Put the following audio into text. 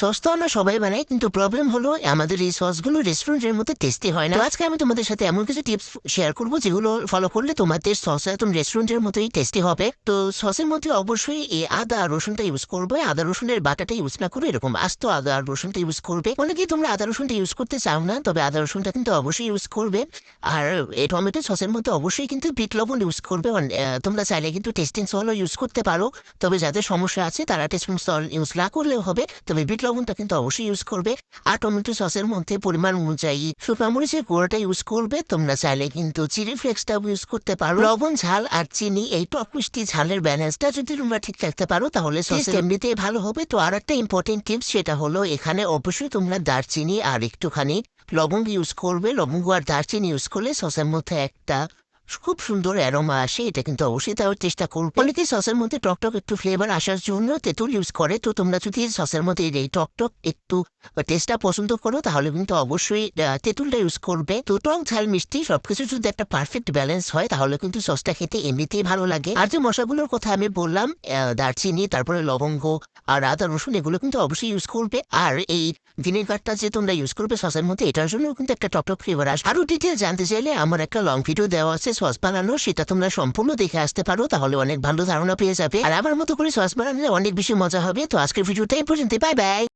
Sauce তো আমরা সবাই বানাই, কিন্তু প্রবলেম হলো আমাদের এই সসগুলো রেস্টুরেন্টের মধ্যে টেস্টি হয় না। তো আজকে আমি তোমাদের সাথে এমন কিছু টিপস শেয়ার করবো যেগুলো ফলো করলে তোমাদের সস একদম রেস্টুরেন্টের মতোই টেস্টি হবে। তো সসের মধ্যে অবশ্যই এই আদা আর রসুনটা ইউজ করবে, আদা রসুনের বাটাটা ইউজ না করে এরকম আস্ত আদা আর রসুনটা ইউজ করবে। অনেকেই তোমরা আদা রসুনটা ইউজ করতে চাও না, তবে আদা রসুনটা কিন্তু অবশ্যই ইউজ করবে। আর এই টমেটো সসের মধ্যে অবশ্যই কিন্তু বিট লবণ ইউজ করবে। তোমরা চাইলে কিন্তু টেস্টিং সলও ইউজ করতে পারো, তবে যাদের সমস্যা আছে তারা টেস্টিং সল ইউজ না করলেও হবে, তবে বিট লবণটা কিন্তু অবশ্যই ইউজ করবে। আর টমেটো সসের মধ্যে পরিমাণ অনুযায়ী শুকনো মরিচের গুঁড়োটা ইউজ করবে। তোমরা চাইলে কিন্তু চিলি ফ্লেক্সটাও ইউজ করতে পারো। লবণ, ঝাল আর চিনি এই টক মিষ্টি ঝালের ব্যালেন্সটা যদি তোমরা ঠিক রাখতে পারো তাহলে সস এমনিতেই ভালো হবে। তো আর একটা ইম্পর্টেন্ট টিপস, সেটা হলো এখানে অবশ্যই তোমরা দারচিনি আর একটুখানি লবঙ্গ ইউজ করবে। লবঙ্গ আর দারচিনি ইউজ করলে সসের মধ্যে একটা খুব সুন্দর অ্যারোমা আসে, এটা কিন্তু অবশ্যই তাও চেষ্টা করবে। অনেকে সসের মধ্যে টকটক একটু ফ্লেভার আসার জন্য তেঁতুল ইউজ করে। তো তোমরা যদি সসের মধ্যে এই টকটক একটু টেস্টটা পছন্দ করো তাহলে কিন্তু অবশ্যই তেঁতুলটা ইউজ করবে। তো টক ঝাল মিষ্টি সবকিছু যদি একটা পারফেক্ট ব্যালেন্স হয় তাহলে কিন্তু সসটা খেতে এমনিতেই ভালো লাগে। আর যে মশলাগুলোর কথা আমি বললাম, দারচিনি, তারপরে লবঙ্গ আর আদা রসুন, এগুলো কিন্তু অবশ্যই ইউজ করবে। আর এই ভিনেগারটা যে তোমরা ইউজ করবে সসের মধ্যে, এটার জন্য কিন্তু একটা টকটক ফ্লেভার আসবে। আরো ডিটেল জানতে চাইলে আমার একটা লং ভিডিও দেওয়া আছে সস বানানো, সেটা তোমরা সম্পূর্ণ দেখে আসতে পারো, তাহলে অনেক ভালো ধারণা পেয়ে যাবে। আর আমার মতো করে সস বানালে অনেক বেশি মজা হবে। তো আজকের ভিডিওটা এই পর্যন্ত, বাই বাই।